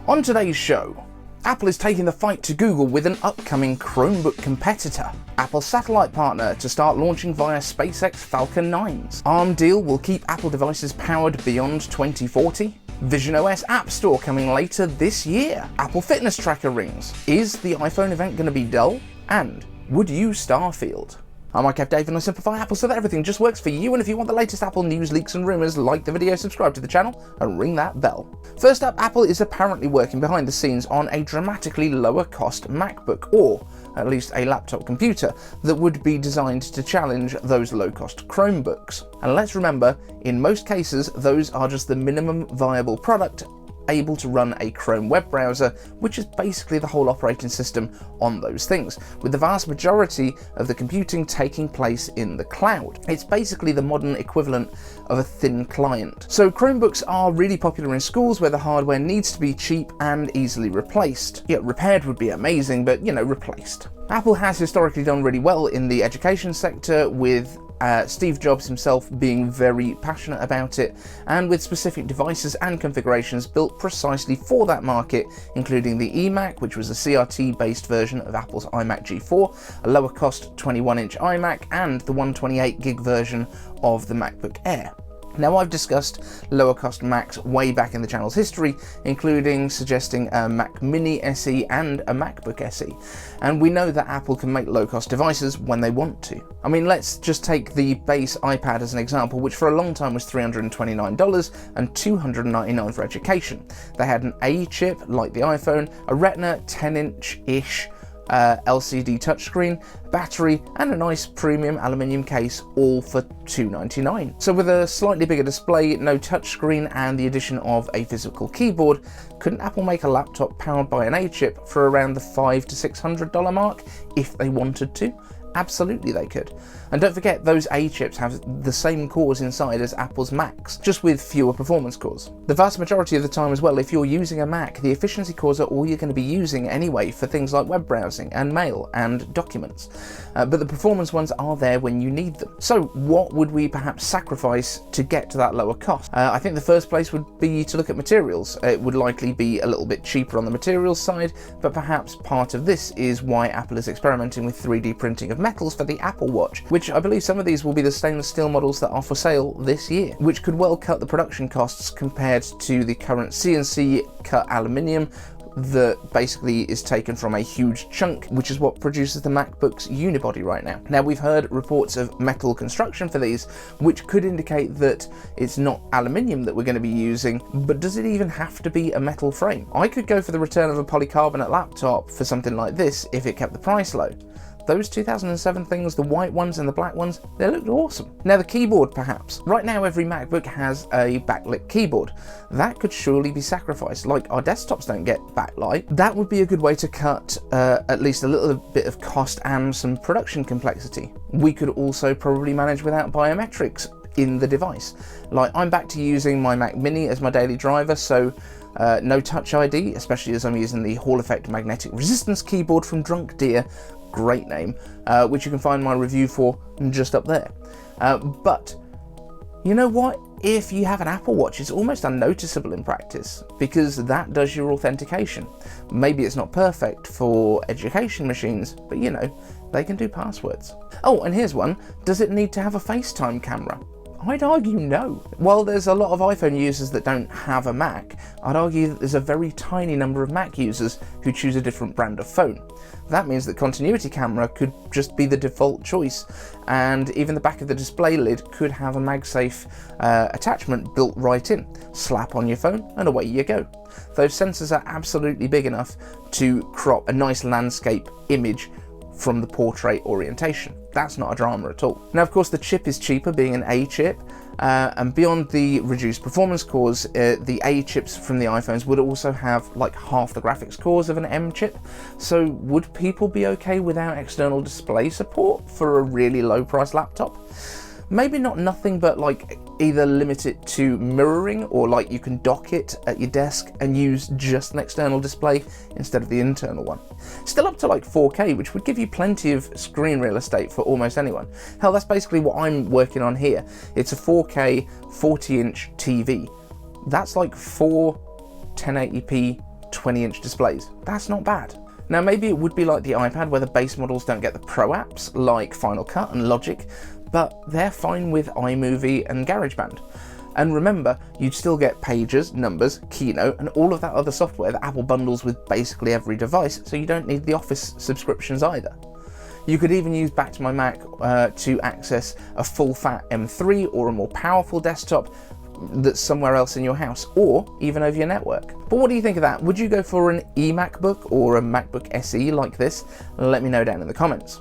On today's show, Apple is taking the fight to Google with an upcoming ChromeBook competitor. Apple's satellite partner to start launching via SpaceX Falcon 9s. ARM deal will keep Apple devices powered beyond 2040. VisionOS App Store coming later this year. Apple Fitness Tracker rings. Is the iPhone event going to be dull? And would you Starfield? I'm Dave and I simplify Apple so that everything just works for you, and if you want the latest Apple news, leaks and rumours, like the video, subscribe to the channel and ring that bell. First up, Apple is apparently working behind the scenes on a dramatically lower cost MacBook, or at least a laptop computer, that would be designed to challenge those low cost Chromebooks. And let's remember, in most cases, those are just the minimum viable product able to run a Chrome web browser, which is basically the whole operating system on those things, with the vast majority of the computing taking place in the cloud. It's basically the modern equivalent of a thin client. So Chromebooks are really popular in schools where the hardware needs to be cheap and easily replaced. Yeah, repaired would be amazing, but replaced. Apple has historically done really well in the education sector, with Steve Jobs himself being very passionate about it, and with specific devices and configurations built precisely for that market, including the eMac, which was a CRT-based version of Apple's iMac G4, a lower cost 21-inch iMac, and the 128GB version of the MacBook Air. Now, I've discussed lower cost Macs way back in the channel's history, including suggesting a Mac Mini SE and a MacBook SE, and we know that Apple can make low cost devices when they want to. I mean, let's just take the base iPad as an example, which for a long time was $329 and $299 for education. They had an A chip like the iPhone, a retina 10-inch-ish LCD touchscreen, battery, and a nice premium aluminium case, all for $299. So with a slightly bigger display, no touchscreen, and the addition of a physical keyboard, couldn't Apple make a laptop powered by an A chip for around the $500 to $600 mark if they wanted to? Absolutely they could. And don't forget, those A chips have the same cores inside as Apple's Macs, just with fewer performance cores. The vast majority of the time as well, if you're using a Mac, the efficiency cores are all you're going to be using anyway for things like web browsing and mail and documents. But the performance ones are there when you need them. So what would we perhaps sacrifice to get to that lower cost? I think the first place would be to look at materials. It would likely be a little bit cheaper on the materials side, but perhaps part of this is why Apple is experimenting with 3D printing of metals for the Apple Watch, which I believe some of these will be the stainless steel models that are for sale this year, which could well cut the production costs compared to the current CNC cut aluminium that basically is taken from a huge chunk, which is what produces the MacBook's unibody right now. Now, we've heard reports of metal construction for these, which could indicate that it's not aluminium that we're going to be using, but does it even have to be a metal frame? I could go for the return of a polycarbonate laptop for something like this if it kept the price low. Those 2007 things, the white ones and the black ones, they looked awesome. Now, the keyboard perhaps. Right now every MacBook has a backlit keyboard. That could surely be sacrificed, like our desktops don't get backlight. That would be a good way to cut at least a little bit of cost and some production complexity. We could also probably manage without biometrics in the device. Like, I'm back to using my Mac Mini as my daily driver, so no Touch ID, especially as I'm using the Hall Effect magnetic resistance keyboard from Drunk Deer. Great name, which you can find my review for just up there. But you know what? If you have an Apple Watch, it's almost unnoticeable in practice, because that does your authentication. Maybe it's not perfect for education machines, but they can do passwords. Oh, and here's one. Does it need to have a FaceTime camera? I'd argue no. While there's a lot of iPhone users that don't have a Mac, I'd argue that there's a very tiny number of Mac users who choose a different brand of phone. That means that continuity camera could just be the default choice, and even the back of the display lid could have a MagSafe attachment built right in. Slap on your phone and away you go. Those sensors are absolutely big enough to crop a nice landscape image from the portrait orientation. That's not a drama at all. Now, of course, the chip is cheaper, being an A chip, and beyond the reduced performance cores, the A chips from the iPhones would also have like half the graphics cores of an M chip. So would people be okay without external display support for a really low price laptop? Maybe not nothing, but like either limit it to mirroring, or like you can dock it at your desk and use just an external display instead of the internal one. Still up to like 4K, which would give you plenty of screen real estate for almost anyone. Hell, that's basically what I'm working on here. It's a 4K 40-inch TV. That's like 4 1080p 20-inch displays. That's not bad. Now maybe it would be like the iPad where the base models don't get the pro apps like Final Cut and Logic, but they're fine with iMovie and GarageBand. And remember, you'd still get Pages, Numbers, Keynote, and all of that other software that Apple bundles with basically every device, so you don't need the Office subscriptions either. You could even use Back to My Mac to access a full-fat M3 or a more powerful desktop that's somewhere else in your house, or even over your network. But what do you think of that? Would you go for an eMacBook or a MacBook SE like this? Let me know down in the comments.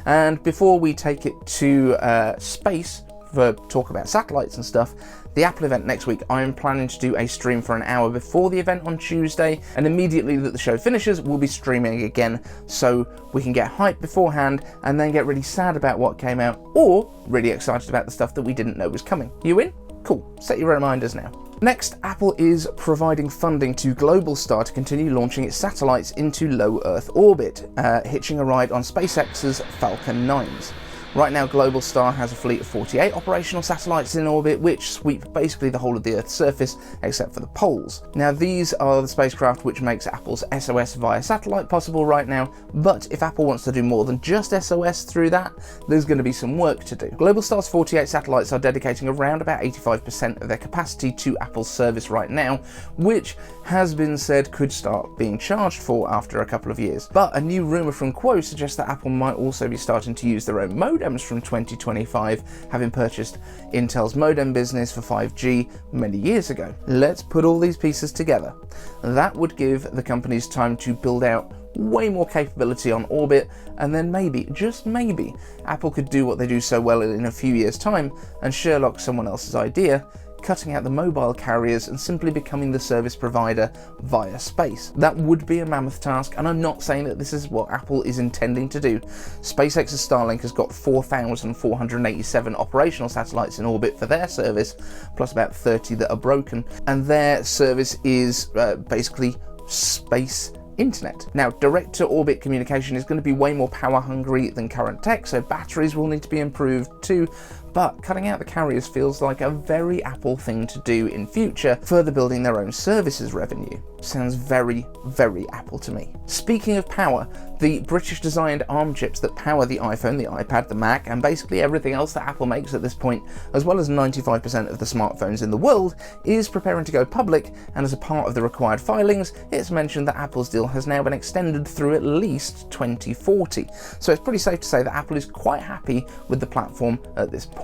And before we take it to space for talk about satellites and stuff, the Apple event next week, I'm planning to do a stream for an hour before the event on Tuesday, and immediately that the show finishes, we'll be streaming again, so we can get hyped beforehand and then get really sad about what came out, or really excited about the stuff that we didn't know was coming. You in? Cool, set your reminders now. Next, Apple is providing funding to Globalstar to continue launching its satellites into low Earth orbit, hitching a ride on SpaceX's Falcon 9s. Right now, Globalstar has a fleet of 48 operational satellites in orbit, which sweep basically the whole of the Earth's surface, except for the poles. Now, these are the spacecraft which makes Apple's SOS via satellite possible right now, but if Apple wants to do more than just SOS through that, there's going to be some work to do. Globalstar's 48 satellites are dedicating around about 85% of their capacity to Apple's service right now, which has been said could start being charged for after a couple of years. But a new rumour from Quo suggests that Apple might also be starting to use their own modems from 2025, having purchased Intel's modem business for 5G many years ago. Let's put all these pieces together. That would give the companies time to build out way more capability on orbit, and then maybe, just maybe, Apple could do what they do so well in a few years' time and Sherlock someone else's idea, cutting out the mobile carriers and simply becoming the service provider via space. That would be a mammoth task, and I'm not saying that this is what Apple is intending to do. SpaceX's Starlink has got 4,487 operational satellites in orbit for their service, plus about 30 that are broken, and their service is basically space internet. Now, direct-to-orbit communication is going to be way more power hungry than current tech, so batteries will need to be improved too, but cutting out the carriers feels like a very Apple thing to do in future, further building their own services revenue. Sounds very, very Apple to me. Speaking of power, the British-designed ARM chips that power the iPhone, the iPad, the Mac, and basically everything else that Apple makes at this point, as well as 95% of the smartphones in the world, is preparing to go public, and as a part of the required filings, it's mentioned that Apple's deal has now been extended through at least 2040. So it's pretty safe to say that Apple is quite happy with the platform at this point.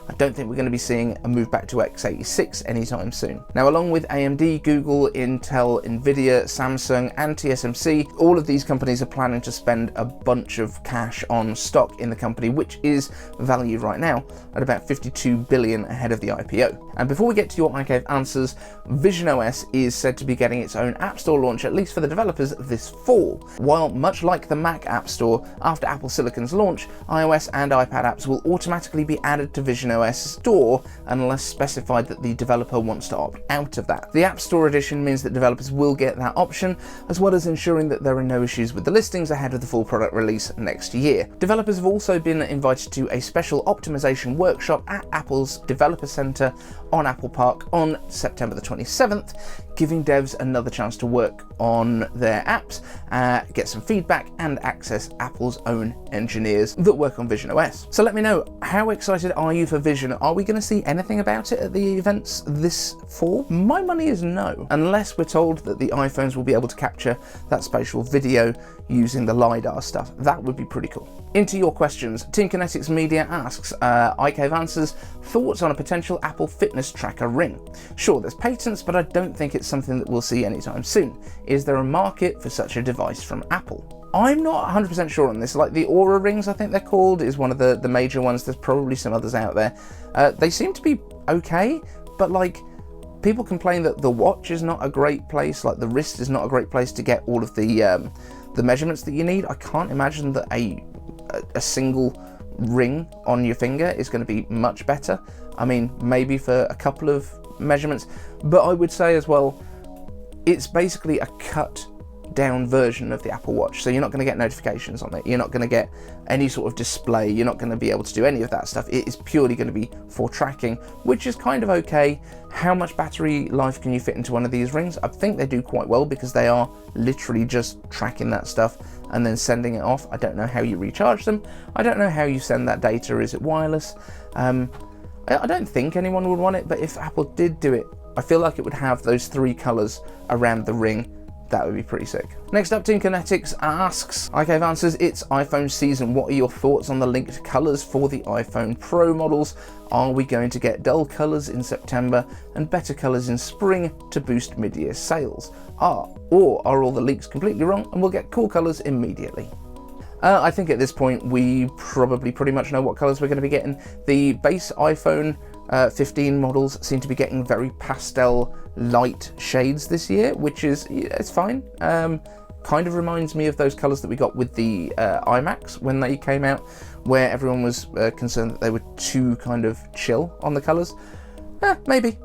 I don't think we're going to be seeing a move back to x86 anytime soon. Now, along with AMD, Google, Intel, Nvidia, Samsung, and TSMC, all of these companies are planning to spend a bunch of cash on stock in the company, which is valued right now at about $52 billion ahead of the IPO. And before we get to your iCave answers, VisionOS is said to be getting its own App Store launch, at least for the developers, this fall. While much like the Mac App Store, after Apple Silicon's launch, iOS and iPad apps will automatically be added to VisionOS Store unless specified that the developer wants to opt out of that. The App Store edition means that developers will get that option, as well as ensuring that there are no issues with the listings ahead of the full product release next year. Developers have also been invited to a special optimization workshop at Apple's Developer Center on Apple Park on September the 27th, giving devs another chance to work on their apps, get some feedback, and access Apple's own engineers that work on VisionOS. So let me know, how excited are you for Vision? Are we going to see anything about it at the events this fall? My money is no, unless we're told that the iPhones will be able to capture that spatial video using the LiDAR stuff. That would be pretty cool. Into your questions. Team Kinetics Media asks, iCave answers, thoughts on a potential Apple fitness tracker ring? Sure, there's patents, but I don't think it's something that we'll see anytime soon. Is there a market for such a device from Apple? I'm not 100% sure on this. Like the Aura rings, I think they're called, is one of the major ones. There's probably some others out there. They seem to be okay, but like, people complain that the watch is not a great place, like the wrist is not a great place to get all of the measurements that you need. I can't imagine that a single ring on your finger is going to be much better. I mean, maybe for a couple of measurements, but I would say as well, it's basically a cut stripped-down version of the Apple Watch, so you're not going to get notifications on it, you're not going to get any sort of display, you're not going to be able to do any of that stuff. It is purely going to be for tracking, which is kind of okay. How much battery life can you fit into one of these rings? I think they do quite well, because they are literally just tracking that stuff and then sending it off. I don't know how you recharge them, I don't know how you send that data. Is it wireless? I don't think anyone would want it, but if Apple did do it, I feel like it would have those 3 colours around the ring. That would be pretty sick. Next up, Team Kinetics asks, iCave answers, it's iPhone season. What are your thoughts on the linked colours for the iPhone Pro models? Are we going to get dull colours in September and better colours in spring to boost mid-year sales? Or are all the leaks completely wrong and we'll get cool colours immediately? I think at this point we probably pretty much know what colours we're going to be getting. The base iPhone 15 models seem to be getting very pastel light shades this year, which is, it's fine. Kind of reminds me of those colours that we got with the iMacs when they came out, where everyone was concerned that they were too kind of chill on the colours. Maybe.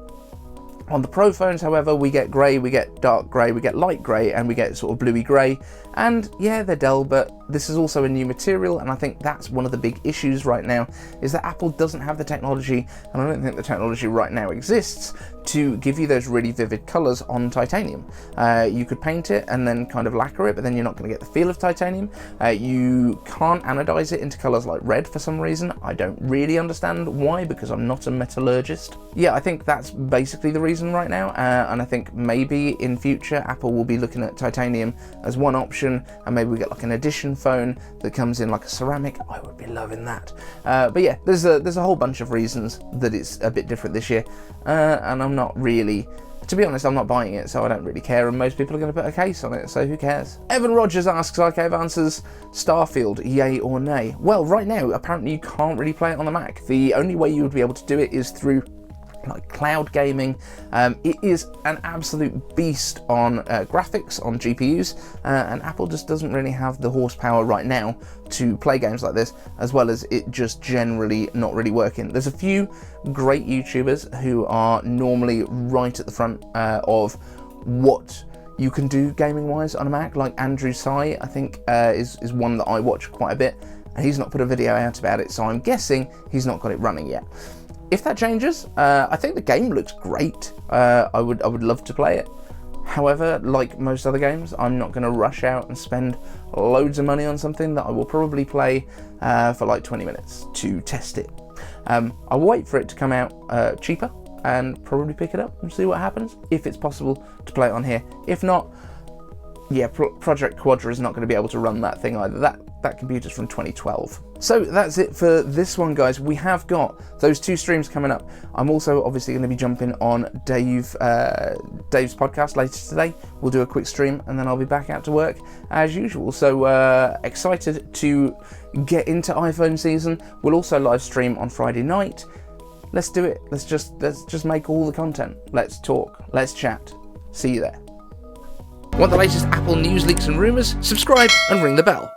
On the Pro phones, however, we get grey, we get dark grey, we get light grey, and we get sort of bluey grey. And yeah, they're dull, but this is also a new material, and I think that's one of the big issues right now, is that Apple doesn't have the technology, and I don't think the technology right now exists, to give you those really vivid colours on titanium. You could paint it and then kind of lacquer it, but then you're not going to get the feel of titanium. You can't anodize it into colours like red for some reason. I don't really understand why, because I'm not a metallurgist. Yeah, I think that's basically the reason right now, and I think maybe in future Apple will be looking at titanium as one option, and maybe we get like an edition phone that comes in like a ceramic. I would be loving that. But yeah, there's a whole bunch of reasons that it's a bit different this year, and I'm not really, to be honest, I'm not buying it, so I don't really care, and most people are going to put a case on it, so who cares? Evan Rogers asks, iCave answers, Starfield, yay or nay? Well, right now, apparently you can't really play it on the Mac. The only way you would be able to do it is through like cloud gaming. It is an absolute beast on graphics, on GPUs, and Apple just doesn't really have the horsepower right now to play games like this, as well as it just generally not really working. There's a few great YouTubers who are normally right at the front of what you can do gaming wise on a Mac, like Andrew Tsai, I think is one that I watch quite a bit, and he's not put a video out about it, so I'm guessing he's not got it running yet. If that changes, I think the game looks great. I would love to play it. However, like most other games, I'm not going to rush out and spend loads of money on something that I will probably play for like 20 minutes to test it. I'll wait for it to come out cheaper and probably pick it up and see what happens, if it's possible to play it on here. If not, yeah, Project Quadra is not going to be able to run that thing either. That computer's from 2012. So that's it for this one, guys. We have got those 2 streams coming up. I'm also obviously going to be jumping on Dave's podcast later today. We'll do a quick stream and then I'll be back out to work as usual. So excited to get into iPhone season. We'll also live stream on Friday night. Let's do it. Let's just make all the content. Let's talk. Let's chat. See you there. Want the latest Apple news, leaks and rumours? Subscribe and ring the bell.